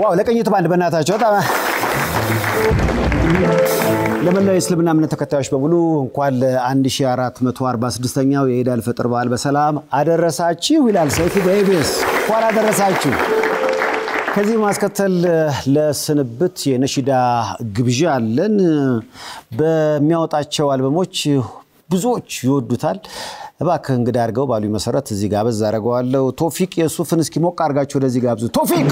ዋው ለቀኝት ባንድ በእናታቸው በጣም ለመላው እስልምና እምነት ተከታዮች በሙሉ እንኳን ለ1446ኛው የኢድ አልፈጥር በዓል በሰላም አደረሳችሁ ይላል ሰይፉ በኢቢኤስ እንኳን አደረሳችሁ። ከዚህ ማስከተል ለስንብት የነሺዳ ግብዣ አለን። በሚያወጣቸው አልበሞች ብዙዎች ይወዱታል። እባክህ እንግዳ አድርገው ባሉኝ መሰረት እዚህ ጋር በዛ አደርገዋለሁ። ቶፊቅ የሱፍን እስኪ ሞቅ አድርጋችሁ ወደዚህ ጋብዙ። ቶፊቅ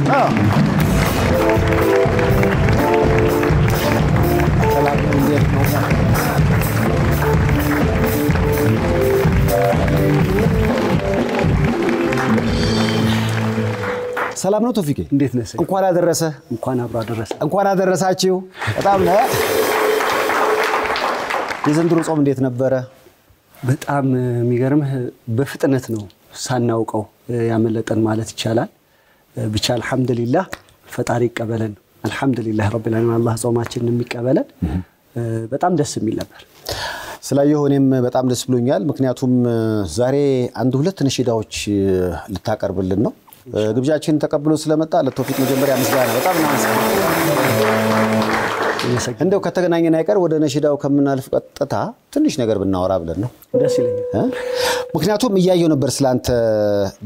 ሰላም ነው ቶፊቅ? እንዴት ነህ? እንኳን አደረሰ። እንኳን አብራ አደረሰ። እንኳን አደረሳችሁ። በጣም ነው የዘንድሮ ጾም እንዴት ነበረ? በጣም የሚገርምህ በፍጥነት ነው ሳናውቀው ያመለጠን ማለት ይቻላል። ብቻ አልহামዱሊላህ ፈጣሪ ይቀበለን። አልহামዱሊላህ ረቢል ዓለሚን አላህ ጾማችንን የሚቀበለን በጣም ደስ የሚል ነበር። ስላየሁ እኔም በጣም ደስ ብሎኛል። ምክንያቱም ዛሬ አንድ ሁለት ነሺዳዎች ልታቀርብልን ነው። ግብዣችንን ተቀብሎ ስለመጣ ለቶፊቅ መጀመሪያ ምስጋና በጣም እንደው ከተገናኘን አይቀር ወደ ነሺዳው ከምናልፍ ቀጥታ ትንሽ ነገር ብናወራ ብለን ነው። ደስ ይለኛል። ምክንያቱም እያየው ነበር ስላንተ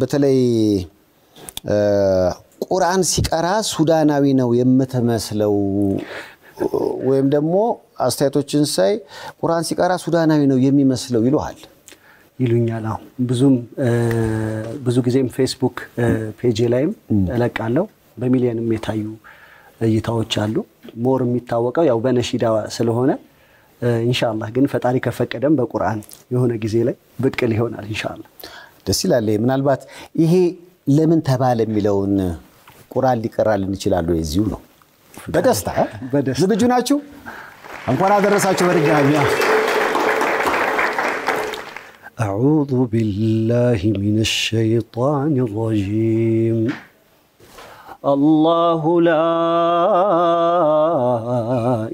በተለይ ቁርአን ሲቀራ ሱዳናዊ ነው የምትመስለው ወይም ደግሞ አስተያየቶችን ሳይ ቁርአን ሲቀራ ሱዳናዊ ነው የሚመስለው ይሉሃል ይሉኛል። አዎ ብዙ ጊዜም ፌስቡክ ፔጅ ላይም እለቃለሁ። በሚሊዮንም የታዩ እይታዎች አሉ። ሞር የሚታወቀው ያው በነሺዳ ስለሆነ ኢንሻአላህ ግን ፈጣሪ ከፈቀደም በቁርአን የሆነ ጊዜ ላይ ብቅል ይሆናል ኢንሻአላህ። ደስ ይላል። ምናልባት ይሄ ለምን ተባለ የሚለውን ቁርአን ሊቀራልን ይችላል ወይ? እዚሁ ነው በደስታ ዝግጁ ናችሁ? እንኳን አደረሳችሁ በድጋሚ። أعوذ بالله من الشيطان الرجيم الله لا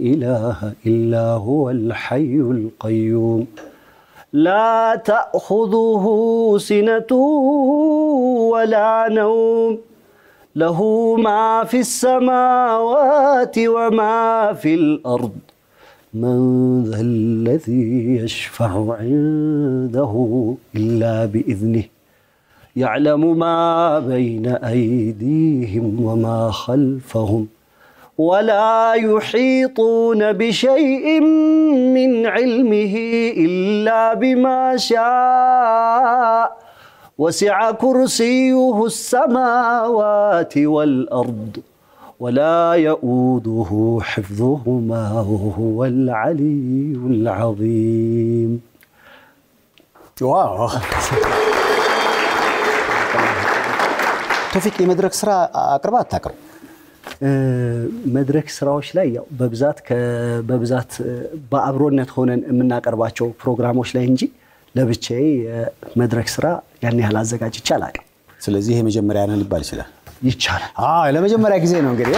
إله إلا هو الحي القيوم لا تأخذه سنة ولا نوم له ما في السماوات وما في الأرض من ذا الذي يشفع عنده إلا بإذنه يعلم ما بين أيديهم وما خلفهم ولا يحيطون بشيء من علمه إلا بما شاء وسع كرسيه السماوات والأرض ولا يؤوده حفظهما وهو العلي العظيم. واو توفيق የመድረክ ስራ አቅርባት ታቀርብ መድረክ ስራዎች ላይ ያው በብዛት በአብሮነት ሆነን የምናቀርባቸው ፕሮግራሞች ላይ እንጂ ለብቻዬ መድረክ ስራ ያን ያህል አዘጋጅቼ አላውቅም። ስለዚህ ይሄ መጀመሪያ ነው ሊባል ይችላል። ይቻላል። ለመጀመሪያ ጊዜ ነው እንግዲህ።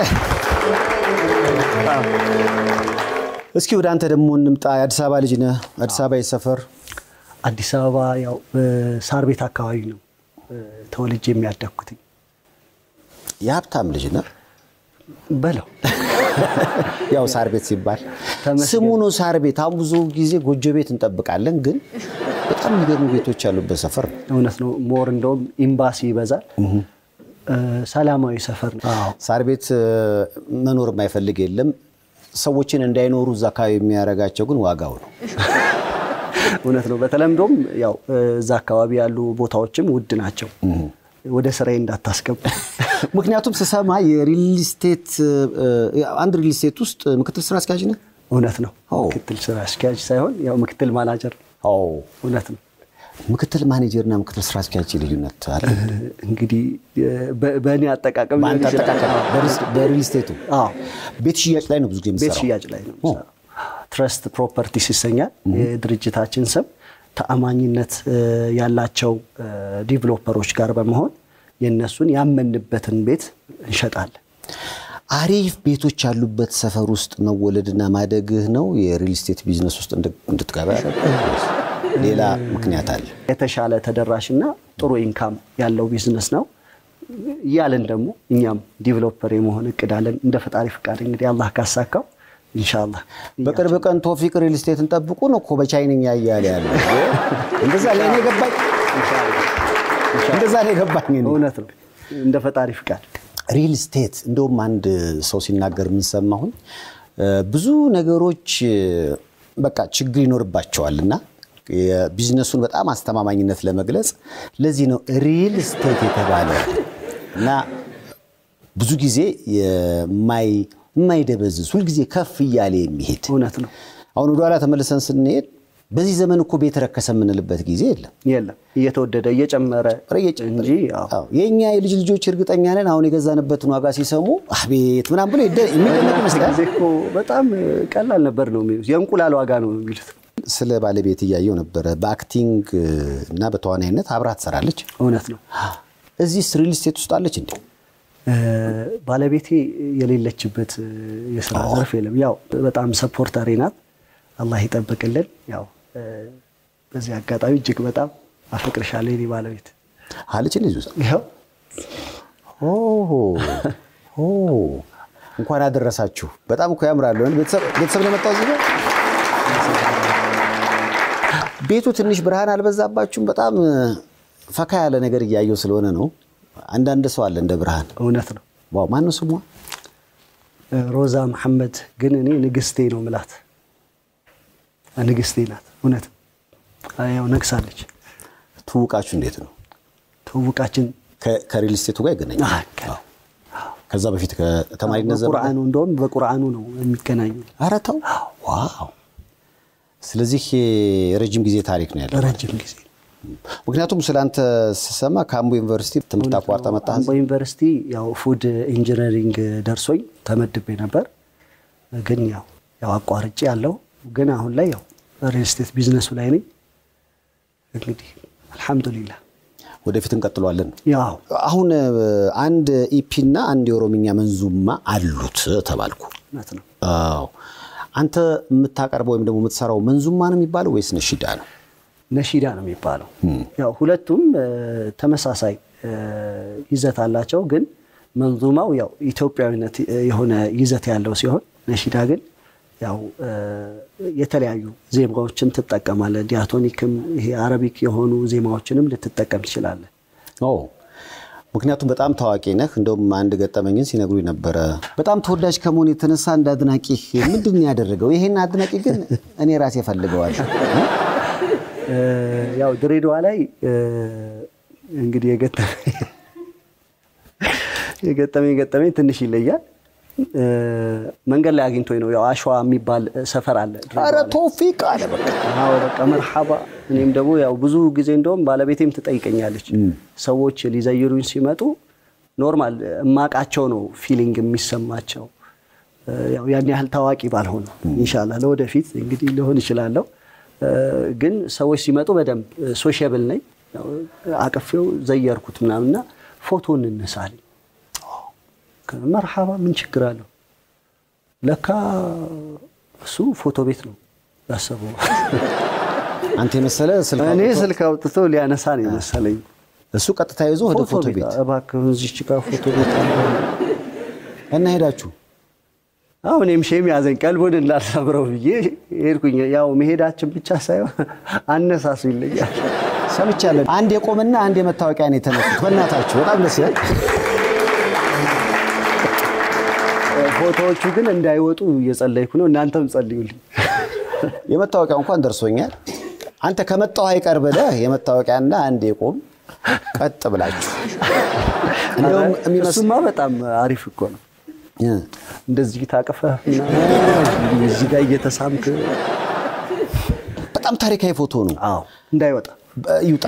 እስኪ ወደ አንተ ደግሞ እንምጣ። አዲስ አበባ ልጅ ነህ። አዲስ አበባ የሰፈር? አዲስ አበባ ያው ሳር ቤት አካባቢ ነው ተወልጄ የሚያደግኩት። የሀብታም ልጅ ነህ በለው። ያው ሳር ቤት ሲባል ስሙ ነው ሳር ቤት። አሁን ብዙ ጊዜ ጎጆ ቤት እንጠብቃለን፣ ግን በጣም የሚገርሙ ቤቶች ያሉበት ሰፈር ነው። እውነት ነው። ሞር እንደውም ኤምባሲ ይበዛል። ሰላማዊ ሰፈር ነው። ሳር ቤት መኖር የማይፈልግ የለም። ሰዎችን እንዳይኖሩ እዛ አካባቢ የሚያረጋቸው ግን ዋጋው ነው። እውነት ነው። በተለምዶም ያው እዛ አካባቢ ያሉ ቦታዎችም ውድ ናቸው። ወደ ስራዬ እንዳታስገቡ። ምክንያቱም ስሰማ የሪል ስቴት አንድ ሪል ስቴት ውስጥ ምክትል ስራ አስኪያጅ ነህ? እውነት ነው። ምክትል ስራ አስኪያጅ ሳይሆን ያው ምክትል ማናጀር። እውነት ነው። ምክትል ማኔጀርና ምክትል ስራ አስኪያጅ ልዩነት አለ እንግዲህ በእኔ አጠቃቀም በሪል ስቴቱ ቤት ሽያጭ ላይ ነው ብዙ ጊዜ የሚሰራው። ቤት ሽያጭ ላይ ነው። ትረስት ፕሮፐርቲስ ይሰኛል የድርጅታችን ስም። ተአማኝነት ያላቸው ዲቨሎፐሮች ጋር በመሆን የነሱን ያመንበትን ቤት እንሸጣለን። አሪፍ ቤቶች ያሉበት ሰፈር ውስጥ መወለድና ማደግህ ነው የሪል ስቴት ቢዝነስ ውስጥ እንድትገባ ያደረገው? ሌላ ምክንያት አለ? የተሻለ ተደራሽና ጥሩ ኢንካም ያለው ቢዝነስ ነው። ያለን ደግሞ እኛም ዲቨሎፐር የመሆን እቅድ አለን እንደ ፈጣሪ ፍቃድ እንግዲህ አላህ ካሳካው ኢንሻአላህ በቅርብ ቀን ቶፊቅ ሪል ስቴትን ጠብቁ ነው እኮ በቻይንኛ ያያለ ያለ እንደዛ ላይ ነው ገባኝ እንደዛ ላይ ገባኝ እውነት ነው እንደ ፈጣሪ ፍቃድ ሪል ስቴት እንደውም አንድ ሰው ሲናገር ምን ሰማሁኝ ብዙ ነገሮች በቃ ችግር ይኖርባቸዋልና የቢዝነሱን በጣም አስተማማኝነት ለመግለጽ ለዚህ ነው ሪል ስቴት የተባለው እና ብዙ ጊዜ የማይደበዝዝ ሁሉ ጊዜ ከፍ ይያለ የሚሄድ እውነት ነው አሁን ወደ ኋላ ተመልሰን ስንሄድ በዚህ ዘመን እኮ ቤት ረከሰ ምንልበት ጊዜ የለም እየተወደደ እየጨመረ እንጂ የኛ የልጅ ልጆች እርግጠኛ ነን አሁን የገዛንበትን ዋጋ ሲሰሙ አቤት ምናም ብሎ የሚደነቁ መስላል እኮ በጣም ቀላል ነበር ነው የሚሉት የእንቁላል ዋጋ ነው የሚሉት ስለ ባለቤት ያየው ነበር በአክቲንግ እና በተዋናይነት አብራት ሰራለች እውነት ነው እዚህ ሪል ስቴት ውስጥ አለች እንዴ ባለቤቴ የሌለችበት የሥራ ዘርፍ የለም ያው በጣም ሰፖርተሪ ናት አላህ ይጠብቅልን ያው በዚህ አጋጣሚ እጅግ በጣም አፈቅርሻለሁ የኔ ባለቤት አለች ልጅ ውስጥ ያው እንኳን አደረሳችሁ በጣም እኮ ያምራል ቤተሰብ ለመጣው እዚህ ጋር ቤቱ ትንሽ ብርሃን አልበዛባችሁም በጣም ፈካ ያለ ነገር ያያየው ስለሆነ ነው አንዳንድ ሰው አለ እንደ ብርሃን እውነት ነው ዋው ማን ነው ስሟ ሮዛ መሐመድ ግን እኔ ንግስቴ ነው ምላት ንግስቴ ናት እውነት ያው ነግሳለች ትውቃችሁ እንዴት ነው ትውቃችን ከሪል ስቴቱ ጋር ይገናኛል ከዛ በፊት ከተማሪነት ዘመን ቁርአኑ እንደውም በቁርአኑ ነው የሚገናኙ አራታው ዋው ስለዚህ ረጅም ጊዜ ታሪክ ነው ያለው ረጅም ጊዜ ምክንያቱም ስላንተ ሰማ ካምቦ ዩኒቨርሲቲ ትምህርት አቋርጣ መጣህ ካምቦ ዩኒቨርሲቲ ያው ፉድ ኢንጂነሪንግ ደርሶኝ ተመድቤ ነበር ግን ያው አቋርጬ ያለው ግን አሁን ላይ ያው ሪል ስቴት ቢዝነሱ ላይ ነኝ እንግዲህ አልহামዱሊላህ ወደፊት እንቀጥሏለን ያው አሁን አንድ ኢፒ እና አንድ የኦሮሚኛ መንዙማ አሉት ተባልኩ ማለት ነው አዎ አንተ የምታቀርበው ወይም ደግሞ የምትሰራው መንዙማ ነው የሚባለው ወይስ ነሺዳ ነው ነሺዳ ነው የሚባለው ያው ሁለቱም ተመሳሳይ ይዘት አላቸው ግን መንዙማው ያው ኢትዮጵያዊነት የሆነ ይዘት ያለው ሲሆን ነሺዳ ግን ያው የተለያዩ ዜማዎችን ተጠቀማለ ዲያቶኒክም ይሄ አረቢክ የሆኑ ዜማዎችንም ልትጠቀም ይችላል ምክንያቱም በጣም ታዋቂ ነህ እንደውም አንድ ገጠመኝን ሲነግሩኝ ነበር በጣም ተወዳጅ ከመሆን የተነሳ እንዳድናቂ ምንድን ያደረገው ይሄን አድናቂ ግን እኔ ራሴ ፈልገዋል ያው ድሬዳዋ ላይ እንግዲህ የገጠመኝ ትንሽ ይለያል መንገድ ላይ አግኝቶኝ ነው ያው አሽዋ የሚባል ሰፈር አለ አረ ቶፊቅ አለ በቃ አዎ በቃ መርሐባ እኔም ደግሞ ያው ብዙ ጊዜ እንደውም ባለቤቴም ትጠይቀኛለች ሰዎች ሊዘይሩኝ ሲመጡ ኖርማል ማቃቸው ነው ፊሊንግ የሚሰማቸው ያው ያን ያህል ታዋቂ ባልሆነ ኢንሻአላህ ለወደፊት እንግዲህ ሊሆን ይችላል ግን ሰዎች ሲመጡ በደንብ ሶሻብል ነኝ አቀፈው ዘየርኩት ምናምንና ፎቶ እንነሳለን መርሐባ ምን ችግር አለው ለካ እሱ ፎቶ ቤት ነው ያሰበው አንተ መሰለ እኔ ስልክ አውጥቶ ሊያነሳ ነው መሰለኝ እሱ ቀጥታ ይዞ ወደ ፎቶ ቤት እባክህ እዚች ጋር ፎቶ ቤት እና ሄዳችሁ አሁንም ሼም ያዘኝ ቀልቡን እንዳልሰብረው ብዬ ሄድኩኝ ያው መሄዳችን ብቻ ሳይሆን አነሳሱ ይለኛል ሰምቻለሁ አንድ የቆመና አንድ የመታወቂያ ነው የተነሱት በእናታችሁ በጣም ደስ ይላል ፎቶዎቹ ግን እንዳይወጡ እየጸለይኩ ነው እናንተም ጸልዩልኝ የመታወቂያው እንኳን ደርሶኛል አንተ ከመጣው አይቀር በለህ የመታወቂያና አንድ የቆም ቀጥ ብላችሁ እንደውም የሚመስማ በጣም አሪፍ እኮ ነው እንደዚህ ታቀፈና እዚህ ጋር እየተሳምክ በጣም ታሪካዊ ፎቶ ነው አዎ እንዳይወጣ ይውጣ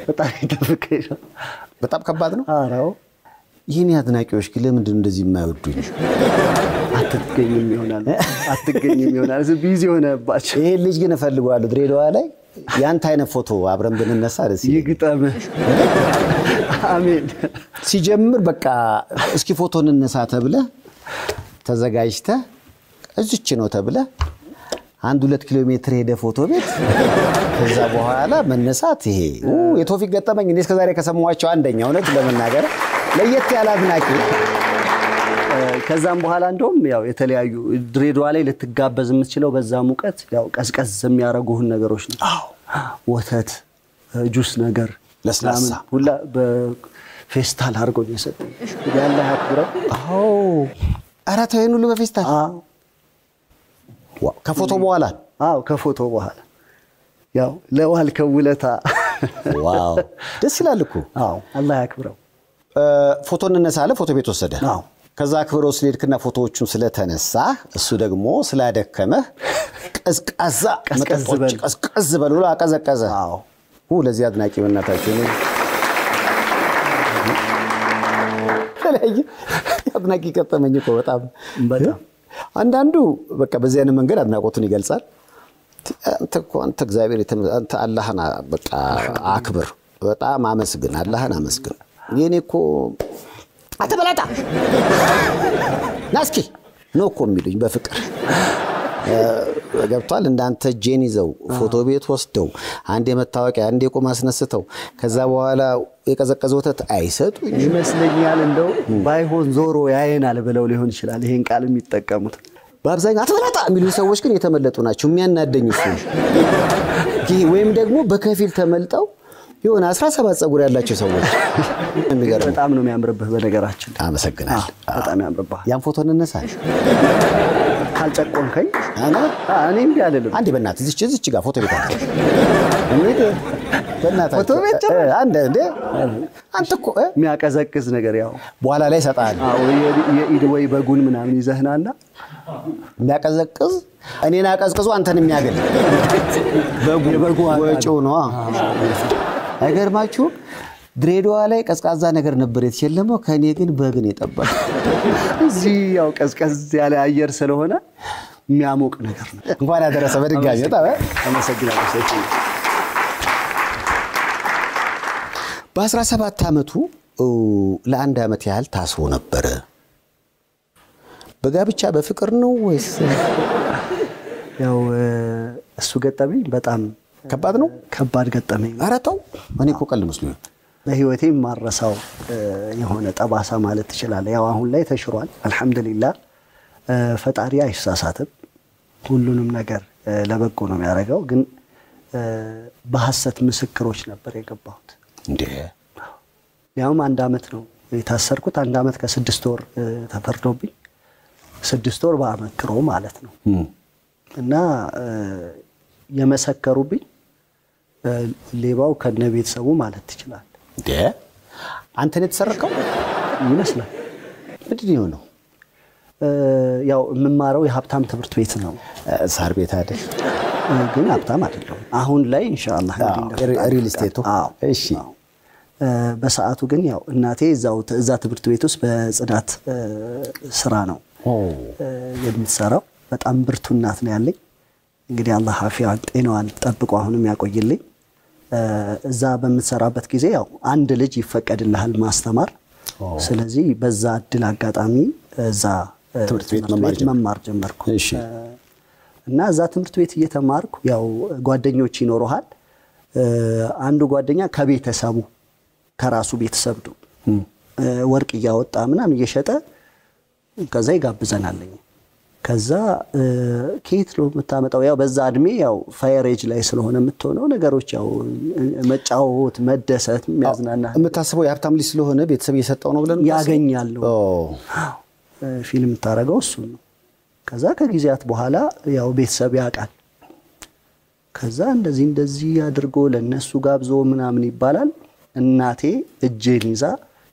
በጣም ይተፈከሽ በጣም ከባድ ነው አራው ይሄን ያድናቂዎች ግን ለምንድን እንደዚህ የማይወዱኝ አትገኝም ይሆናል ቢዚ ሆነባቸው ይሄ ልጅ ግን እፈልገዋለሁ ድሬዳዋ ላይ ያንተ አይነት ፎቶ አብረን ብንነሳ ደስ ይግጠም አሜን ሲጀምር በቃ እስኪ ፎቶ እንነሳ ተብለ ተዘጋጅተ እዚች ነው ተብለ 2 ኪሎ ሜትር ሄደ ፎቶ ቤት ከዛ በኋላ መነሳት ይሄ የቶፊቅ ገጠመኝ እኔ እስከዛሬ ከሰማኋቸው አንደኛው ነው ለመናገር ለየት ያለ አድናቂ ከዛም በኋላ እንደውም ያው የተለያዩ ድሬዳዋ ላይ ልትጋበዝ የምትችለው በዛ ሙቀት ያው ቀዝቀዝ የሚያረጉህን ነገሮች ነው ወተት ጁስ ነገር ለስላሳ ሁላ በፌስታል አርጎ ይሰጣል ያለ ያክብረው አራታው ሁሉ በፌስታል ዋው ከፎቶ በኋላ ከፎቶ በኋላ ያው ለዋል ከውለታ ዋው ደስ ይላል እኮ አላህ ያክብረው ፎቶ እንነሳለ ፎቶ ቤት ወሰደ ከዛ አክብሮ ስለሄድክና ፎቶዎቹን ስለተነሳ እሱ ደግሞ ስላደከመህ ቀዝቀዝ በሉ አቀዘቀዘ ለዚህ አድናቂ በእናታችሁ ነው ለይ አድናቂ ገጠመኝ እኮ በጣም አንዳንዱ በቃ በዚህ አይነት መንገድ አድናቆቱን ይገልጻል አንተ እግዚአብሔር አንተ አላህና በቃ አክብር በጣም አመስግን አላህን አመስግን የኔ እኮ አተበላጣ ናስኪ ነው እኮ የሚሉኝ በፍቅር ገብቷል እንዳንተ ጄን ይዘው ፎቶ ቤት ወስደው አንዴ መታወቂያ አንዴ ቆም አስነስተው ከዛ በኋላ የቀዘቀዘው ወተት አይሰጡ ይመስለኛል እንደው ባይሆን ዞሮ ያየናል ብለው ሊሆን ይችላል ይሄን ቃል የሚጠቀሙት በአብዛኛው አትበላጣ የሚሉ ሰዎች ግን የተመለጡ ናቸው የሚያናደኝ እሱ ወይም ደግሞ በከፊል ተመልጠው ይሆነ 17 ጸጉር ያላቸው ሰዎች በጣም ነው የሚያምርብህ በነገራችን አመሰግናለሁ በጣም ያምርብህ ያን ፎቶ እንነሳል ካልጨቆንከኝ እኔም ቢያለልም አንዴ በእናት እዚች ጋር ፎቶ ቤት አለ በእናት ፎቶ ቤት እንደ አንተ እኮ የሚያቀዘቅዝ ነገር ያው በኋላ ላይ ሰጣል የኢድ ወይ በጉን ምናምን ይዘህናና የሚያቀዘቅዝ እኔና ቀዝቅዙ አንተን የሚያገል በጉ ወጪው ነው አይገርማችሁ ድሬዳዋ ላይ ቀዝቃዛ ነገር ነበር የተሸለመው ከኔ ግን በግን የጠበቀ እዚህ ያው ቀዝቀዝ ያለ አየር ስለሆነ የሚያሞቅ ነገር ነው እንኳን አደረሰ በድጋሚ በጣም አመሰግናለሁ ሰይፉ በ17 አመቱ ለአንድ አመት ያህል ታስሮ ነበር በጋብቻ በፍቅር ነው ወይስ ያው እሱ ገጠመኝ በጣም ከባድ ገጠመኝ አራታው እኔ እኮ ቀልድ መስሎኝ በህይወቴ ማረሳው የሆነ ጠባሳ ማለት ይችላል ያው አሁን ላይ ተሽሯል አልহামዱሊላህ ፈጣሪ አይሳሳትም ሁሉንም ነገር ለበጎ ነው የሚያደርገው ግን በሐሰት ምስክሮች ነበር የገባሁት እንዴ ያው አንድ አመት ነው የታሰርኩት አንድ አመት ከ6 ወር ተፈርዶብኝ 6 ወር በአመክሮ ማለት ነው እና የመሰከሩብኝ ሌባው ከነቤተሰቡ ማለት ይችላል እንዴ አንተ ነው የተሰረከው ይመስላል ምንድነው ነው ያው የምማረው የሀብታም ትምህርት ቤት ነው ሳር ቤት አይደል ግን ሀብታም አይደለም አሁን ላይ ኢንሻአላህ ሪል ስቴቱ እሺ በሰዓቱ ግን ያው እናቴ እዛ ትምህርት ቤት ውስጥ በጽዳት ስራ ነው የምትሰራው በጣም ብርቱ እናት ነው ያለኝ እንግዲህ አላህ አፊያን ጤናዋን ጠብቆ አሁንም ያቆይልኝ እዛ በመሰራበት ጊዜ ያው አንድ ልጅ ይፈቀድልሃል ማስተማር ስለዚህ በዛ እድል አጋጣሚ እዛ ትምህርት ቤት መማር ጀመርኩ እና እዛ ትምህርት ቤት እየተማርኩ ያው ጓደኞች ይኖርሃል አንዱ ጓደኛ ከቤተሰቡ ከራሱ ቤተሰብ ነው ወርቅ ያወጣ ምናምን እየሸጠ ከዛ ይጋብዘናልኝ ከዛ ኬት ነው መታመጣው ያው በዛ እድሜ ያው ፋየር ኤጅ ላይ ስለሆነ የምትሆነው ነገሮች ያው መጫወት መደሰት የሚያዝናና የምታስበው የሀብታም ልጅ ስለሆነ ቤተሰብ እየሰጠው ነው ብለን ያገኛሉ ፊልም ታረጋው እሱ ነው ከዛ ከጊዜያት በኋላ ያው ቤተሰብ ያቃል ከዛ እንደዚህ አድርጎ ለነሱ ጋብዞ ምናምን ይባላል እናቴ እጄን ይዛ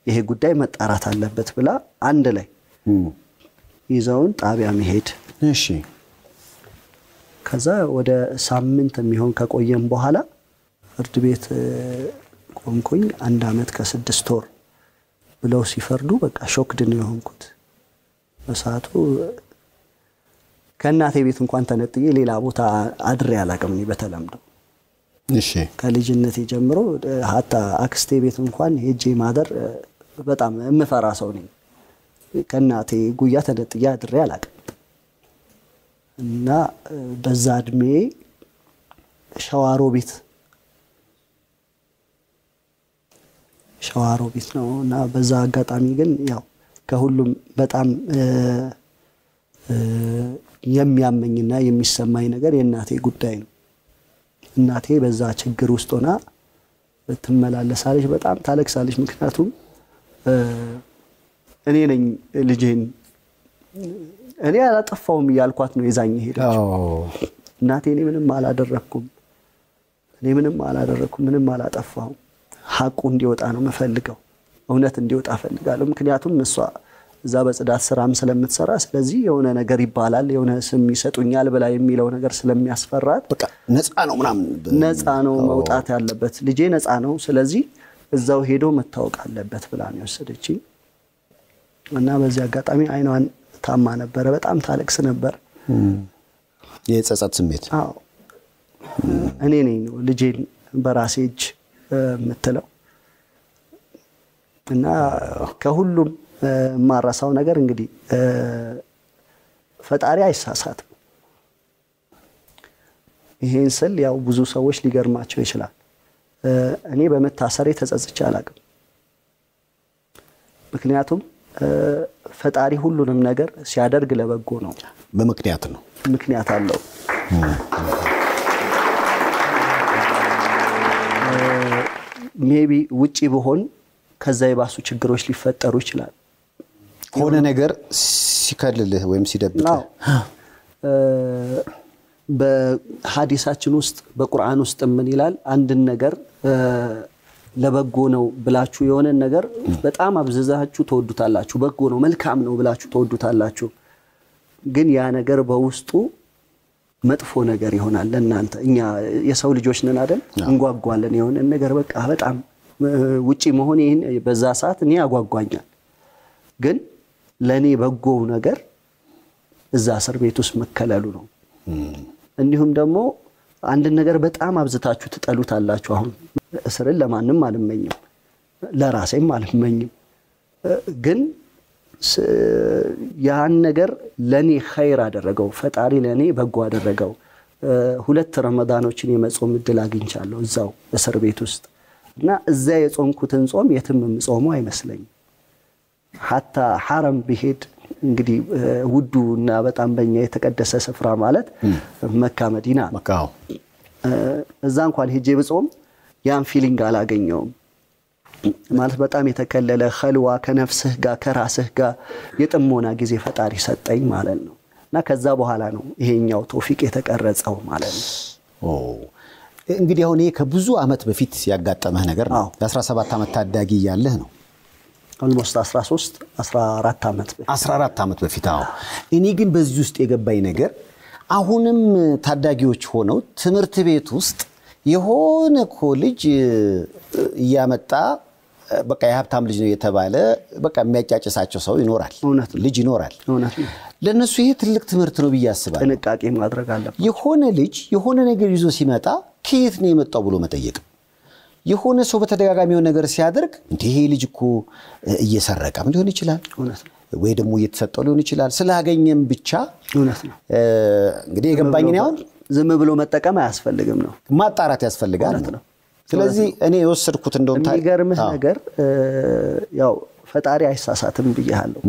ይሄ ጉዳይ መጣራት አለበት ብላ አንድ ላይ ይዘውን ጣቢያ መሄድ እሺ ከዛ ወደ ሳምንት የሚሆን ከቆየም በኋላ ፍርድ ቤት ቆምኩኝ አንድ አመት ከ6 ወር ብለው ሲፈርዱ በቃ ሾክድ ነው የሆንኩት በሰዓቱ ከእናቴ ቤት እንኳን ተነጥዬ ሌላ ቦታ አድሬ አላቀም ነው በተለምዶ እሺ ከልጅነቴ ጀምሮ hatta አክስቴ ቤት እንኳን ሄጄ ማደር በጣም የምፈራ ሰው ነኝ ከእናቴ ጉያ ተነጥዬ አድሬ አላቀም እና በዛ እድሜ ሸዋሮቢት ነው እና በዛ አጋጣሚ ግን ያው ከሁሉም በጣም የሚያመኝና የሚሰማኝ ነገር የእናቴ ጉዳይ ነው። እናቴ በዛ ችግር ውስጥ ሆና ትመላለሳለች፣ በጣም ታለቅሳለች። ምክንያቱም እኔ ነኝ ልጄን እኔ አላጠፋውም እያልኳት ነው የዛኝ ሄደችው። እናቴ እኔ ምንም አላደረኩም፣ ምንም አላጠፋሁም፣ ሐቁ እንዲወጣ ነው የምፈልገው፣ እውነት እንዲወጣ ፈልጋለሁ። ምክንያቱም እሷ እዛ በጽዳት ስራም ስለምትሰራ ስለዚህ የሆነ ነገር ይባላል የሆነ ስም ይሰጡኛል ብላ የሚለው ነገር ስለሚያስፈራት በቃ ነፃ ነው ምናምን ነፃ ነው መውጣት ያለበት ልጄ ነፃ ነው፣ ስለዚህ እዛው ሄዶ መታወቅ አለበት ብላ ነው የወሰደችኝ። እና በዚህ አጋጣሚ አይኗን ታማ ነበር፣ በጣም ታለቅስ ነበር። የጸጸት ስሜት አዎ እኔ ነኝ ነው ልጄን በራሴ እጅ የምትለው። እና ከሁሉም ማራሳው ነገር እንግዲህ ፈጣሪ አይሳሳትም። ይሄን ስል ያው ብዙ ሰዎች ሊገርማቸው ይችላል። እኔ በመታሰሬ ተጸጽቼ አላቅም። ምክንያቱም ፈጣሪ ሁሉንም ነገር ሲያደርግ ለበጎ ነው፣ በምክንያት ነው፣ ምክንያት አለው። ሜቢ ውጪ በሆን ከዛ የባሱ ችግሮች ሊፈጠሩ ይችላል። ሆነ ነገር ሲከልልህ ወይም ሲደብቅህ በሐዲሳችን ውስጥ በቁርአን ውስጥ ምን ይላል? አንድን ነገር ለበጎ ነው ብላችሁ የሆነ ነገር በጣም አብዝዛችሁ ተወዱታላችሁ፣ በጎ ነው መልካም ነው ብላችሁ ተወዱታላችሁ። ግን ያ ነገር በውስጡ መጥፎ ነገር ይሆናል ለእናንተ። እኛ የሰው ልጆች ነን አይደል? እንጓጓለን የሆነ ነገር በቃ በጣም ውጪ መሆን ይሄን በዛ ሰዓት እኔ ያጓጓኛል። ግን ለኔ በጎ ነገር እዛ እስር ቤት ውስጥ መከለሉ ነው። እንዲሁም ደግሞ አንድ ነገር በጣም አብዝታችሁ ትጠሉታላችሁ። አሁን እስርን ለማንም አልመኝም፣ ለራሴም አልመኝም። ግን ያን ነገር ለኔ ኸይር አደረገው፣ ፈጣሪ ለኔ በጎ አደረገው። 2 ረመዳኖችን የመጾም እድል አግኝቻለሁ እዛው እስር ቤት ውስጥ እና እዛ የጾምኩትን ጾም የትም የምጾመው አይመስለኝም። ሐታ ሐረም ቢሄድ እንግዲህ ውዱና በጣም በእኛ የተቀደሰ ስፍራ ማለት መካ መዲና መካው እዛ እንኳን ሄጄ ብጾም ያን ፊሊንግ አላገኘውም። ማለት በጣም የተከለለ ኸልዋ ከነፍስህ ጋር ከራስህ ጋር የጥሞና ጊዜ ፈጣሪ ሰጠኝ ማለት ነው። እና ከዛ በኋላ ነው ይሄኛው ተውፊቅ የተቀረጸው ማለት ነው። እንግዲህ አሁን ይሄ ከብዙ አመት በፊት ያጋጠመህ ነገር ነው። የ17 አመት ታዳጊ ያለህ ነው። almost 14 አመት በፊት አዎ። እኔ ግን በዚህ ውስጥ የገባኝ ነገር አሁንም ታዳጊዎች ሆነው ትምህርት ቤት ውስጥ የሆነ ኮሌጅ እያመጣ በቃ የሀብታም ልጅ ነው የተባለ በቃ የሚያጫጭሳቸው ሰው ይኖራል፣ ልጅ ይኖራል። ለነሱ ይሄ ትልቅ ትምህርት ነው ብዬ አስባለሁ። ጥንቃቄ ማድረግ አለበት። የሆነ ልጅ የሆነ ነገር ይዞ ሲመጣ ከየት ነው የመጣው ብሎ መጠየቅ። የሆነ ሰው በተደጋጋሚ የሆነ ነገር ሲያደርግ እንዴ ይሄ ልጅ እኮ እየሰረቀም ሊሆን ይችላል ወይ ደግሞ እየተሰጠው ሊሆን ይችላል፣ ስላገኘም ብቻ እንግዲህ የገባኝ ነው ዝም ብሎ መጠቀም አያስፈልግም ነው፣ ማጣራት ያስፈልጋል ነው። ስለዚህ እኔ የወሰድኩት እንደውም የሚገርምህ ነገር ያው ፈጣሪ አይሳሳትም ብያለሁ።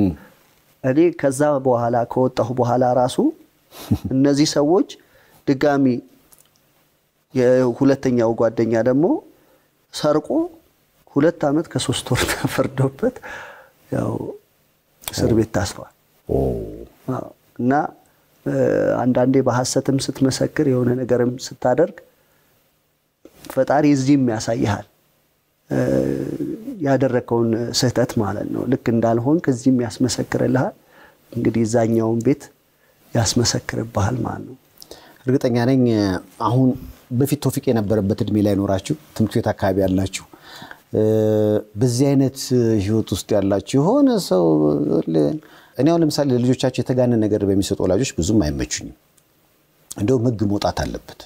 እኔ ከዛ በኋላ ከወጣሁ በኋላ ራሱ እነዚህ ሰዎች ድጋሚ የሁለተኛው ጓደኛ ደግሞ ሰርቆ 2 አመት ከ3 ወር ተፈርዶበት ያው እስር ቤት ታስሯል። እና አንዳንዴ በሐሰትም ስትመሰክር የሆነ ነገርም ስታደርግ ፈጣሪ እዚህም ያሳይሃል ያደረከውን ስህተት ማለት ነው። ልክ እንዳልሆን ከዚህም ያስመሰክርልሃል። እንግዲህ ዛኛውን ቤት ያስመሰክርብሃል ማለት ነው። እርግጠኛ ነኝ አሁን በፊት ተውፊቅ የነበረበት እድሜ ላይ ኖራችሁ ትምህርት ቤት አካባቢ ያላችሁ በዚህ አይነት ህይወት ውስጥ ያላችሁ የሆነ ሰው እኔ አሁን ለምሳሌ ለልጆቻቸው የተጋነነ ነገር በሚሰጡ ወላጆች ብዙም አይመቹኝም። እንደውም ህግ መውጣት አለበት።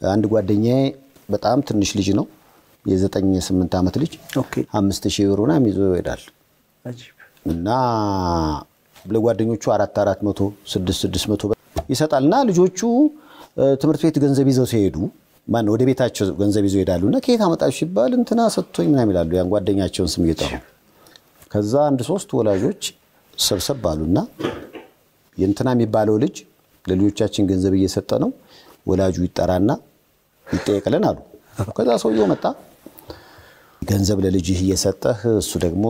አንድ ጓደኛዬ በጣም ትንሽ ልጅ ነው፣ የ9-8 አመት ልጅ 5000 ብርና ይዞ ይሄዳል እና ለጓደኞቹ 400 600 ይሰጣልና ልጆቹ ትምህርት ቤት ገንዘብ ይዘው ሲሄዱ ማን ወደ ቤታቸው ገንዘብ ይዘው ይሄዳሉና ከየት አመጣሽ ሲባል እንትና ሰጥቶኝ ምናምን ይላሉ ያን ጓደኛቸውን ስም እየጠሩ ከዛ አንድ 3 ወላጆች ሰብሰብ ባሉና የእንትና የሚባለው ልጅ ለልጆቻችን ገንዘብ እየሰጠ ነው ወላጁ ይጠራና ይጠየቅልን አሉ ከዛ ሰውየው መጣ ገንዘብ ለልጅህ እየሰጠህ እሱ ደግሞ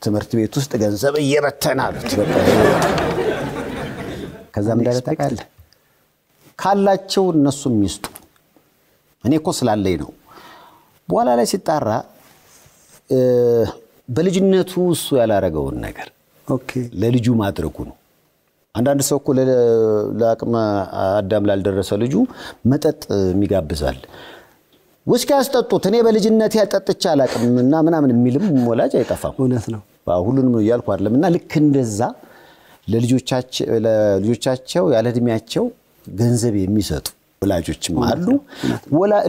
ትምህርት ቤት ውስጥ ገንዘብ እየበተናል ከዛ ምን እንዳለታቃል ካላቸው እነሱም ይስጡ እኔ እኮ ስላለኝ ነው በኋላ ላይ ሲጣራ በልጅነቱ እሱ ያላረገውን ነገር ኦኬ ለልጁ ማድረጉ ነው አንዳንድ ሰው እኮ ለአቅመ አዳም ላልደረሰ ልጁ መጠጥ የሚጋብዛል ውስኪ ያስጠጡት እኔ በልጅነት ያጠጥቻ አላቅምና ምናምን የሚልም ወላጅ አይጠፋም እውነት ነው ሁሉንም ነው ያልኩ አይደለምና ልክ እንደዛ ለልጆቻቸው ያለ እድሜያቸው ገንዘብ የሚሰጡ ወላጆችም አሉ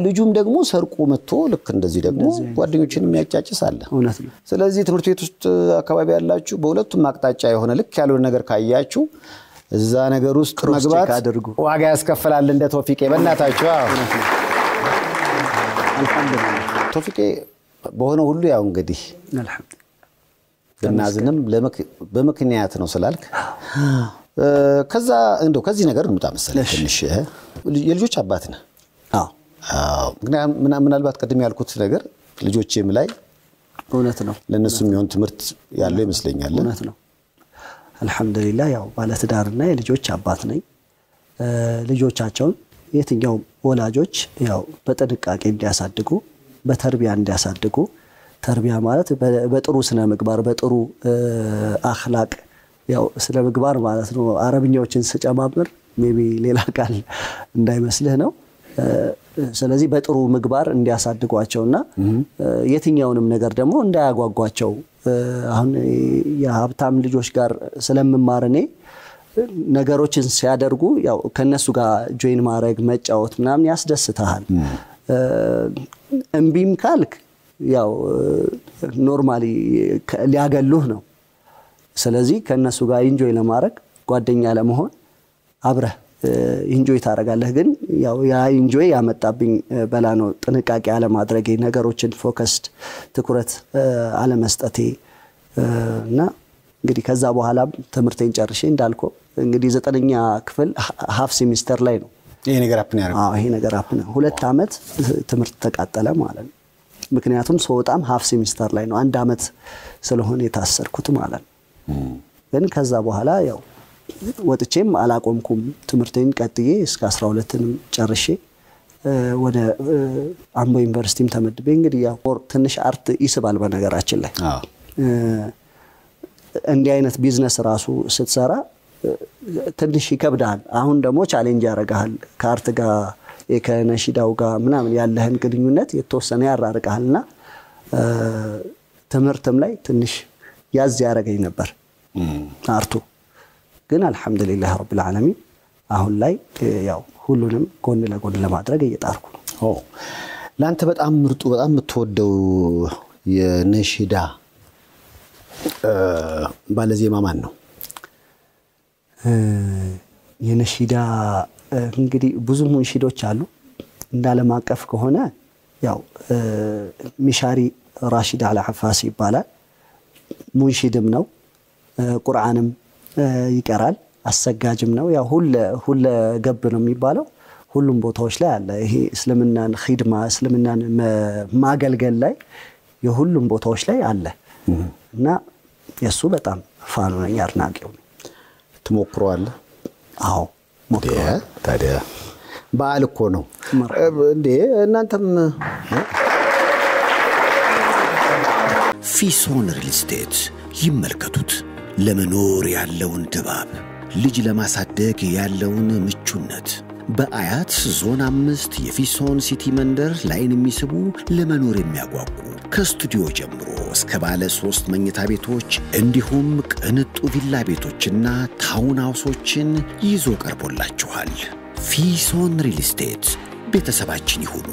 ልጁም ደግሞ ሰርቆ መጥቶ ልክ እንደዚህ ደግሞ ጓደኞችን የሚያጫጭስ አለ እውነት ነው ስለዚህ ትምህርት ቤት ውስጥ አካባቢ ያላችሁ በሁለቱም አቅጣጫ የሆነ ልክ ያለው ነገር ካያችሁ እዛ ነገር ውስጥ መግባት ዋጋ ያስከፍላል እንደ ቶፊቄ በእናታችሁ አልሐምዱሊላህ ቶፊቄ በሆነ ሁሉ ያው እንግዲህ አልሐምዱሊላህ በናዝንም በመክንያት ነው ስላልክ ከዛ እንደው ከዚህ ነገር እንውጣ መሰለኝ ትንሽ የልጆች አባት ነህ አዎ ምናልባት ቀድም ያልኩት ነገር ልጆቼም ላይ እውነት ነው ለነሱ የሚሆን ትምህርት ያለው ይመስለኛል እውነት ነው አልሐምዱሊላህ ያው ባለትዳርና የልጆች አባት ነኝ ልጆቻቸውን የትኛው ወላጆች ያው በጥንቃቄ እንዲያሳድጉ በተርቢያ እንዲያሳድጉ ተርቢያ ማለት በጥሩ ስነ ምግባር በጥሩ አኽላቅ ያው ስነ ምግባር ማለት ነው አረብኛዎችን ስጨማምር ሜቢ ሌላ ቃል እንዳይመስልህ ነው ስለዚህ በጥሩ ምግባር እንዲያሳድጓቸውና የትኛውንም ነገር ደግሞ እንዳያጓጓቸው አሁን የሀብታም ልጆች ጋር ስለምማርኔ ነገሮችን ሲያደርጉ ያው ከነሱ ጋር ጆይን ማድረግ መጫወት ምናምን ያስደስታል እምቢም ካልክ ያው ኖርማሊ ሊያገሉህ ነው ስለዚህ ከነሱ ጋር ኢንጆይ ለማድረግ ጓደኛ ለመሆን አብረህ ኢንጆይ ታረጋለህ ግን ያው ያ ኢንጆይ ያመጣብኝ በላ ነው ጥንቃቄ አለ ማድረግ ነገሮችን ፎከስድ ትኩረት አለ መስጠቴ እና እንግዲህ ከዛ በኋላ ትምርቴን ጨርሼ እንዳልኩ እንግዲህ 9ኛ ክፍል ሃፍ ሴሚስተር ላይ ነው ይሄ ነገር አፕን ያረጋው ይሄ ነገር አፕን 2 አመት ትምርት ተቃጠለ ማለት ነው ምክንያቱም ሶጣም ሃፍ ሴሚስተር ላይ ነው 1 አመት ስለሆነ የታሰርኩት ማለት ነው ግን ከዛ በኋላ ያው ወጥቼም አላቆምኩም ትምርቴን ቀጥዬ እስከ 12ንም ጨርሼ ወደ አምቦ ዩኒቨርሲቲም ተመድቤ እንግዲህ ያው ትንሽ አርት ይስባል በነገራችን ላይ እንዲህ አይነት ቢዝነስ ራሱ ስትሰራ ትንሽ ይከብዳል አሁን ደግሞ ቻሌንጅ ያረጋል ከአርት ጋር ከነሺዳው ጋር ምናምን ያለህን ግንኙነት የተወሰነ ያራርቃልና ትምርትም ላይ ትንሽ ያዝ ያረጋኝ ነበር አርቱ ግን አልহামዱሊላህ ረብል ዓለሚን አሁን ላይ ያው ሁሉንም ጎን ለጎን ለማድረግ እየጣርኩ ነው ላንተ በጣም ምርጡ በጣም የምትወደው የነሺዳ ባለዜማ ማን ነው የነሺዳ እንግዲህ ብዙ ሙንሺዶች አሉ እንዳለም አቀፍ ከሆነ ያው ሚሻሪ ራሺድ አልዓፋሲ ይባላል ሙንሺድም ነው ቁርአንም ይቀራል አሰጋጅም ነው ያው ሁሉ ገብ ነው የሚባለው ሁሉም ቦታዎች ላይ አለ ይሄ እስልምናን ኺድማ እስልምናን ማገልገል ላይ የሁሉም ቦታዎች ላይ አለ እና የሱ በጣም ፋኑ ነኝ አድናቂው ነኝ ትሞክረዋለህ አዎ ሞክረዋል ታዲያ በዓል እኮ ነው እንዴ እናንተም ፊሶን ሪል ስቴት ይመልከቱት ለመኖር ያለውን ድባብ ልጅ ለማሳደግ ያለውን ምቹነት በአያት ዞን 5 የፊሶን ሲቲ መንደር ላይን የሚስቡ ለመኖር የሚያጓጉ ከስቱዲዮ ጀምሮ እስከ ባለ 3 መኝታ ቤቶች እንዲሁም ቅንጡ ቪላ ቤቶችና ታውን ሃውሶችን ይዞ ቀርቦላችኋል ፊሶን ሪል ስቴት ቤተሰባችን ይሁኑ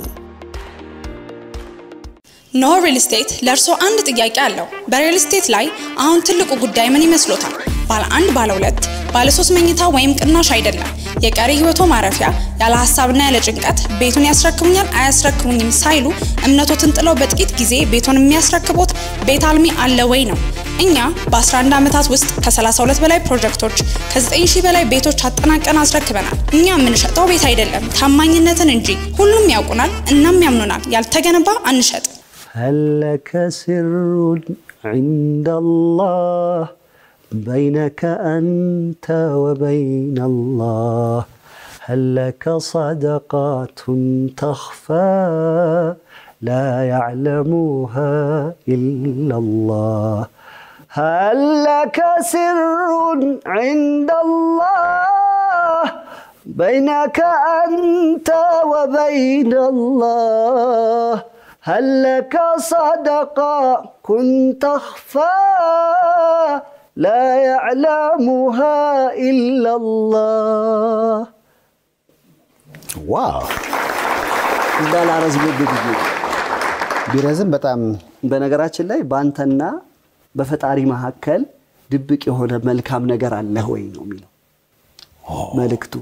ኖ ሪል ስቴት ለርሶ አንድ ጥያቄ አለው በሪል ስቴት ላይ አሁን ትልቁ ጉዳይ ምን ይመስሎታል ባለ 1 ባለ 2 ባለ 3 መኝታ ወይም ቅናሽ አይደለም። የቀሪ ህይወቶ ማረፊያ ያለ ሐሳብና ያለ ጭንቀት ቤቱን ያስረክሙኛል አያስረክሙኝም ሳይሉ እምነቶትን ጥለው በጥቂት ጊዜ ቤቱን የሚያስረክቡት ቤት አልሚ አለ ወይ ነው። እኛ በ11 ዓመታት ውስጥ ከ32 በላይ ፕሮጀክቶች ከ9000 በላይ ቤቶች አጠናቀን አስረክበናል። እኛ የምንሸጠው ቤት አይደለም ታማኝነትን እንጂ። ሁሉም ያውቁናል እናም ያምኑናል። ያልተገነባ አንሸጥ። هل لك سر عند الله بينك أنت وبين الله هل لك صدقات تخفى لا يعلمها إلا الله هل لك سر عند الله بينك أنت وبين الله هل لك صدقة كنت تخفى لا يعلمها إلا الله ዋው እንዳላረዝ ቢረዝም በጣም በነገራችን ላይ ባንተና በፈጣሪ መሐከል ድብቅ የሆነ መልካም ነገር አለ ወይ ነው የሚለው መልእክቱ።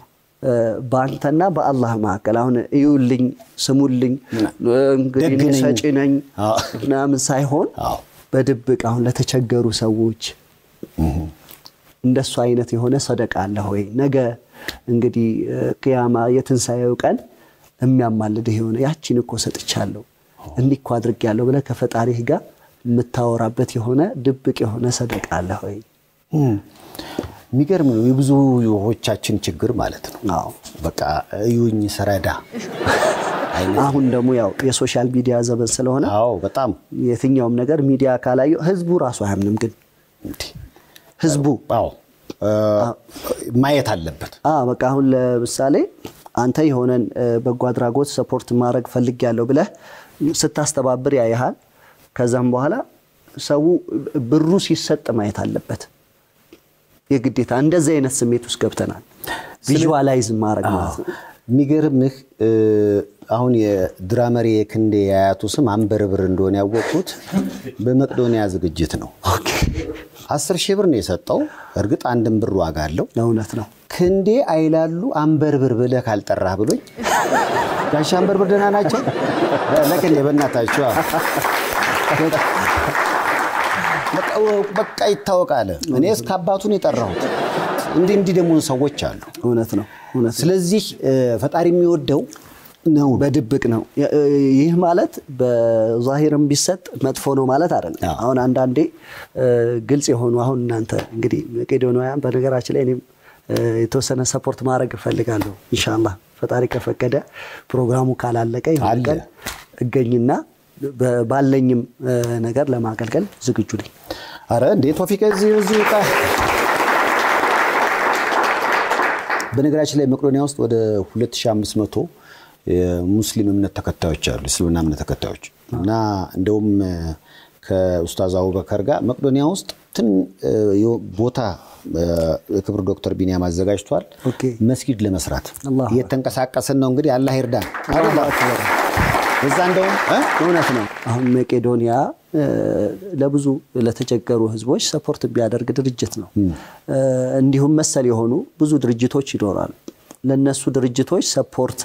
ባንተና በአላህ መሐከል አሁን እዩልኝ ስሙልኝ እንግዲህ ሰጪ ነኝ ምናምን ሳይሆን በድብቅ አሁን ለተቸገሩ ሰዎች እንደሱ አይነት የሆነ ሰደቃ አለ ወይ? ነገ እንግዲህ ቂያማ የትንሳኤው ቀን የሚያማልድህ የሆነ ያቺን እኮ ሰጥቻለሁ እንዲኮ አድርጌያለሁ ብለህ ከፈጣሪህ ጋር የምታወራበት የሆነ ድብቅ የሆነ ሰደቃ አለ ወይ? የሚገርም ነው። የብዙዎቻችን ችግር ማለት ነው። አዎ በቃ እዩኝ ሰረዳ አሁን ደግሞ ያው የሶሻል ሚዲያ ዘመን ስለሆነ አዎ በጣም የትኛውም ነገር ሚዲያ ካላዩ ህዝቡ ራሱ አያምንም። ግን ህዝቡ አዎ ማየት አለበት። በቃ አሁን ለምሳሌ አንተ የሆነን በጎ አድራጎት ሰፖርት ማድረግ ፈልጊያለሁ ብለህ ስታስተባብር ያይሃል። ከዛም በኋላ ሰው ብሩ ሲሰጥ ማየት አለበት። የግዴታ እንደዚህ አይነት ስሜት ውስጥ ገብተናል። ቪዥዋላይዝ ማድረግ ማለት ነው። የሚገርምህ አሁን የድራመሪ የክንዴ ያያቱ ስም አንበርብር እንደሆነ ያወቁት በመቅዶኒያ ዝግጅት ነው። ኦኬ 10,000 ብር ነው የሰጠው። እርግጥ አንድም ብር ዋጋ አለው። ለእውነት ነው። ክንዴ አይላሉ አንበርብር ብለህ ካልጠራህ ብሎኝ ጋሽ አንበርብር ደህና ናቸው ለከንዴ በእናታችሁ በቃ ይታወቃል። እኔ እስከ አባቱን የጠራሁት እንዲህ ደግሞ ሰዎች አሉ። እውነት ነው። ስለዚህ ፈጣሪ የሚወደው ነው በድብቅ ነው። ይህ ማለት በዛሂርም ቢሰጥ መጥፎ ነው ማለት አይደለም። አሁን አንዳንዴ ግልጽ የሆኑ አሁን እናንተ እንግዲህ መቄዶንያን በነገራችን ላይ እኔም የተወሰነ ሰፖርት ማድረግ ፈልጋለሁ ኢንሻአላህ ፈጣሪ ከፈቀደ ፕሮግራሙ ካላለቀ ይሆናል እገኝና ባለኝም ነገር ለማገልገል ዝግጁ ነኝ። አረ እንዴ ቶፊቅ እዚህ ቃ በነገራችን ላይ መቄዶንያ ውስጥ ወደ 2500 ሙስሊም እምነት ተከታዮች አሉ፣ እስልምና እምነት ተከታዮች እና እንደውም ከኡስታዝ አቡበከር ጋር መቄዶንያ ውስጥ ቦታ የክብር ዶክተር ቢኒያም አዘጋጅቷል መስጊድ ለመስራት እየተንቀሳቀሰን ነው። እንግዲህ አላህ ይርዳን አይደል? እዛ እንደውም እውነት ነው። አሁን መቄዶንያ ለብዙ ለተቸገሩ ህዝቦች ሰፖርት ቢያደርግ ድርጅት ነው። እንዲሁም መሰል የሆኑ ብዙ ድርጅቶች ይኖራሉ። ለነሱ ድርጅቶች ሰፖርት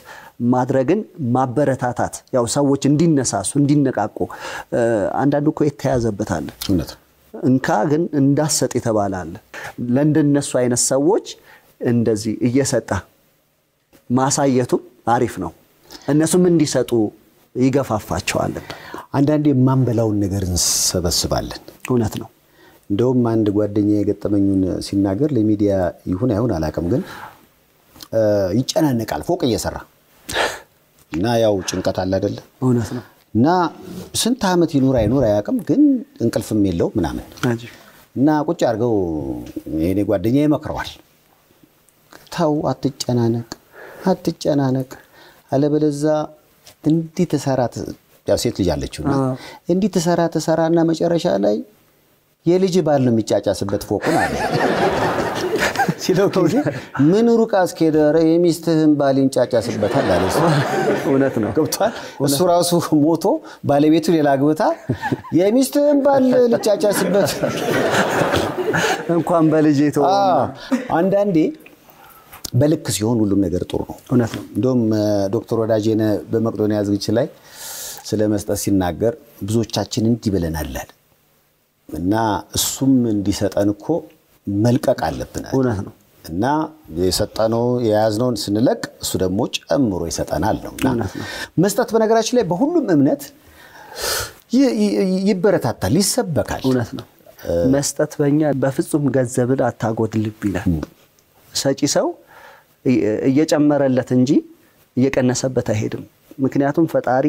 ማድረግን ማበረታታት ያው ሰዎች እንዲነሳሱ እንዲነቃቁ አንዳንዱ እኮ የተያዘበታል እውነት እንካ ግን እንዳሰጥ ይተባላል። ለእንደነሱ አይነት ሰዎች እንደዚህ እየሰጣ ማሳየቱ አሪፍ ነው። እነሱም እንዲሰጡ ይገፋፋቸዋል። አንዳንዴ ማንበላውን ነገር እንሰበስባለን። እውነት ነው። እንደውም አንድ ጓደኛዬ የገጠመኙን ሲናገር ለሚዲያ ይሁን አይሁን አላውቅም ግን ይጨናነቃል ፎቅ እየሰራ እና ያው ጭንቀት አለ አይደል? እውነት ነው። እና ስንት አመት ይኑር አይኑር አያውቅም ግን እንቅልፍም የለው ምናምን እና ቁጭ አድርገው የኔ ጓደኛዬ ይመክረዋል። ተው አትጨናነቅ አለበለዚያ እንዲህ ተሰራት ያው ሴት ልጅ አለችውና እንዲህ ተሰራና መጨረሻ ላይ የልጅ ባል ነው የሚጫጫስበት ፎቁን አለ ሲለው ጊዜ ምን ሩቅ አስከሄደ የሚስትህን ባል ይንጫጫስበታል አለ እውነት ነው ገብቷል እሱ ራሱ ሞቶ ባለቤቱ ሌላ አግብታ የሚስትህን ባል ልጫጫስበት እንኳን በልጅ ተወው አንዳንዴ በልክ ሲሆን ሁሉም ነገር ጥሩ ነው እውነት ነው እንደውም ዶክተር ወዳጄነ በመቅዶኒያ ዝግጅት ላይ ስለመስጠት ሲናገር ብዙዎቻችን እንዲህ ብለናል እና እሱም እንዲሰጠን እኮ መልቀቅ አለብን እውነት ነው እና የሰጠነው የያዝነውን ስንለቅ እሱ ደግሞ ጨምሮ ይሰጠናል ነውና መስጠት በነገራችን ላይ በሁሉም እምነት ይበረታታል ይሰበካል እውነት ነው መስጠት በእኛ በፍጹም ገንዘብን አታጎድልብ ይላል ሰጪ ሰው እየጨመረለት እንጂ እየቀነሰበት አይሄድም ምክንያቱም ፈጣሪ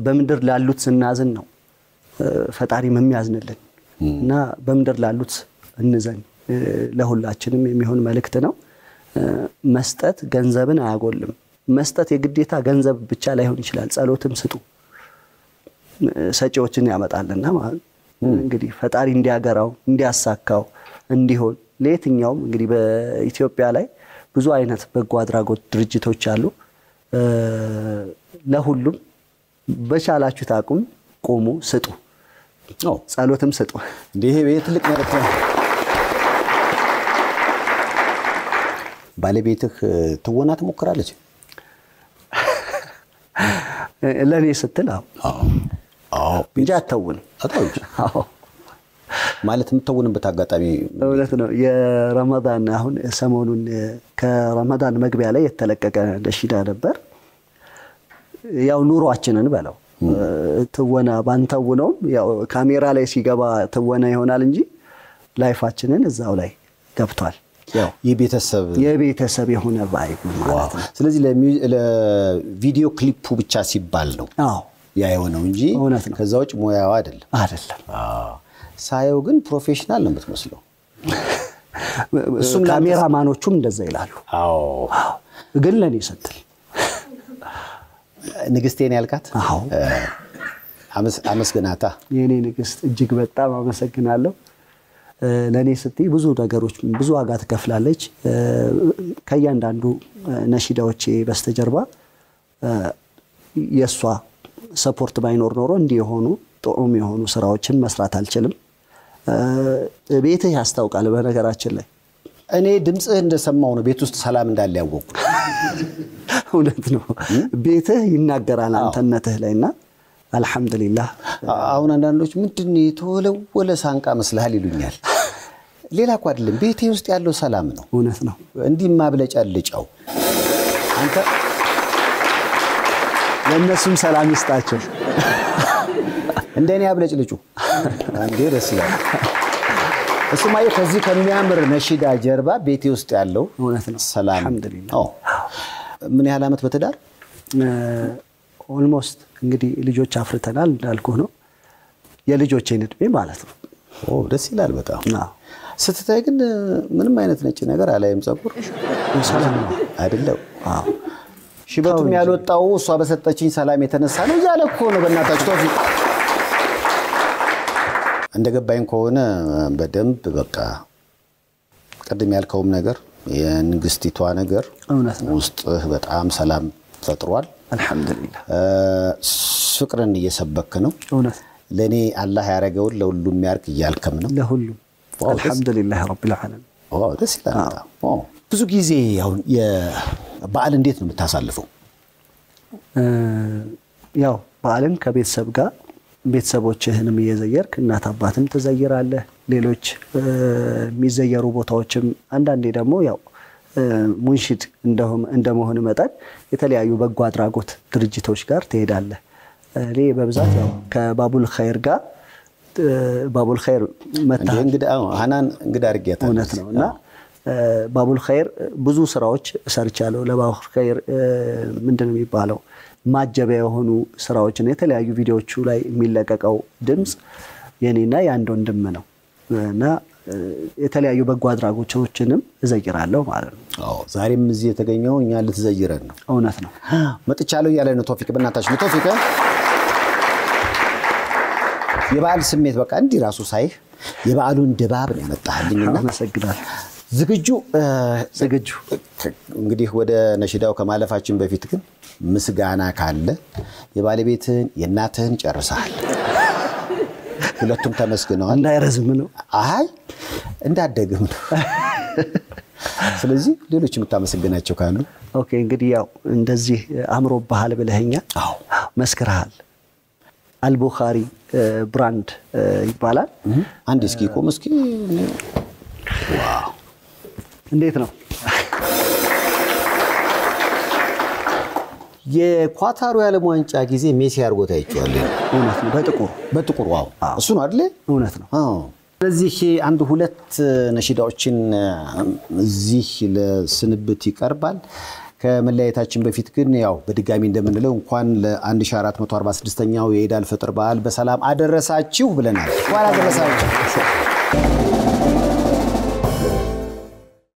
በመንደር ላሉት ስናዝን ነው ፈጣሪ የሚያዝንልን እና በመንደር ላሉት እንዘን ለሁላችንም የሚሆን መልእክት ነው መስጠት ገንዘብን አያጎልም መስጠት የግዴታ ገንዘብ ብቻ ላይሆን ይችላል ጸሎትም ስጡ ሰጪዎችን ያመጣልና ማለት እንግዲህ ፈጣሪ እንዲያገራው እንዲያሳካው እንዲሆን ለየትኛውም እንግዲህ በኢትዮጵያ ላይ ብዙ አይነት በጎ አድራጎት ድርጅቶች አሉ ለሁሉም በቻላችሁት አቁም ቆሙ ስጡ ጸሎትም ስጡ ይሄ ትልቅ መልእክት ነው ባለቤትህ ትወና ትሞክራለች ለኔ ስትል እንጂ አትተውን ማለት የምትተውንበት አጋጣሚ እውነት ነው የረመዳን አሁን ሰሞኑን ከረመዳን መግቢያ ላይ የተለቀቀ ነሺዳ ነበር ያው ኑሯችንን በለው ትወና ባንተው ነው ያው ካሜራ ላይ ሲገባ ትወና ይሆናል እንጂ ላይፋችንን እዛው ላይ ገብቷል ያው የቤተሰብ የሆነ ቫይብ ማለት ነው ስለዚህ ለቪዲዮ ክሊፑ ብቻ ሲባል ነው ያ የሆነው እንጂ ከዛው ውጭ ሙያው አይደለም ሳየው ግን ፕሮፌሽናል ነው የምትመስለው እሱም ካሜራማኖቹም እንደዛ ይላሉ ግን ለኔ ስትል ንግስቴን ያልካት አመስግናታ የኔ ንግስት እጅግ በጣም አመሰግናለሁ ለኔ ስትይ ብዙ ነገሮች ብዙ ዋጋ ተከፍላለች ከያንዳንዱ ነሺዳዎቼ በስተጀርባ የሷ ሰፖርት ባይኖር ኖሮ እንዲሆኑ ጥሩም የሆኑ ስራዎችን መስራት አልችልም ቤቴ ያስታውቃል በነገራችን ላይ እኔ ድምጽህ እንደሰማው ነው ቤት ውስጥ ሰላም እንዳለ ያወቁ እውነት ነው ቤትህ ይናገራል አንተነትህ ላይና አልহামዱሊላህ አሁን አንዳንዶች ምንድነው የተወለወለ ሳንቃ መስልሃል ይሉኛል ሌላ እኮ አይደለም ቤቴ ውስጥ ያለው ሰላም ነው እውነት ነው እንዲህ ማብለጫልጫው አንተ ለነሱም ሰላም ይስጣቸው እንደኔ አብለጭልጩ አንዴ ደስ ይላል እሱማዬ ከዚህ ከሚያምር ነሺዳ ጀርባ ቤቴ ውስጥ ያለው ሰላም አልহামዱሊላህ ምን ያህል አመት በተዳር ኦልሞስት እንግዲህ ልጆች አፍርተናል እንዳልኩ ነው የልጆቼን እድሜ ማለት ነው ደስ ይላል በጣም ስትታይ ግን ምንም አይነት ነጭ ነገር አላየም ጸጉር ሰላም ነው አይደለም ሽበቱም ያልወጣው እሷ በሰጠችኝ ሰላም የተነሳ ነው ያለኮ ነው በእናታችሁ ቶፊቅ እንደገባኝ ከሆነ በደንብ በቃ ቀድም ያልከውም ነገር የንግስቲቷ ነገር ውስጥ በጣም ሰላም ፈጥሯል አልহামዱሊላህ ፍቅርን እየሰበክ ነው እውነት ለኔ አላህ ያረጋው ለሁሉም ያርክ ይያልከም ነው ለሁሉም አልহামዱሊላህ ረቢል ዓለሚን ደስ ይላል ብዙ ጊዜ ያው የበዓል እንዴት ነው የምታሳልፈው ያው በዓልን ከቤተሰብ ጋር ቤተሰቦችህንም እየዘየርክ እናት አባትም ተዘይራለህ ሌሎች የሚዘየሩ ቦታዎችም አንዳንዴ ደግሞ ያው ሙንሽድ እንደመሆን መጣን የተለያዩ በጎ አድራጎት ድርጅቶች ጋር ትሄዳለህ እኔ በብዛት ያው ከባቡል ኸይር ጋር ባቡል ኸይር መጣ ሃናን እንግዳ አርጊያታለሁ እውነት ነውና ባቡል ኸይር ብዙ ስራዎች ሰርቻለሁ ለባቡል ኸይር ምንድነው የሚባለው ማጀቢያ የሆኑ ስራዎችን የተለያዩ ቪዲዮዎቹ ላይ የሚለቀቀው ድምጽ የኔና ያንድ ወንድም ነው እና የተለያዩ በጎ አድራጎቶችንም እዘይራለሁ ማለት ነው ዛሬም እዚህ የተገኘው እኛ ልትዘይረን ነው እውነት ነው መጥቻለሁ ያለ ነው ቶፊቅ በእናታችሁ ቶፊቅ የበዓል ስሜት በቃ እንዲ ራሱ ሳይህ የበዓሉን ድባብ ነው ያመጣልኝና አመሰግናለሁ ዝግጁ እንግዲህ ወደ ነሽዳው ከማለፋችን በፊት ግን ምስጋና ካለ የባለቤትህን የእናትህን ጨርሰሃል ሁለቱም ተመስግነዋል እንዳይረዝም ነው አይ እንዳደግም ነው ስለዚህ ሌሎች የምታመሰግናቸው ካሉ ኦኬ እንግዲህ ያው እንደዚህ አምሮብሃል ብለኸኛል አዎ መስክረሃል አልቡኻሪ ብራንድ ይባላል አንድ እስኪ ቆም እስኪ ዋው እንዴት ነው የኳታሩ የዓለም ዋንጫ ጊዜ ሜሲ አርጎታ ይጫወታል እውነት ነው በጥቁር ዋው እሱ ነው አይደል እውነት ነው አዎ ስለዚህ አንድ ሁለት ነሽዳዎችን እዚህ ለስንብት ይቀርባል ከመለያየታችን በፊት ግን ያው በድጋሚ እንደምንለው እንኳን ለ1446ኛው የኢድ አልፈጥር በዓል በሰላም አደረሳችሁ ብለናል እንኳን አደረሳችሁ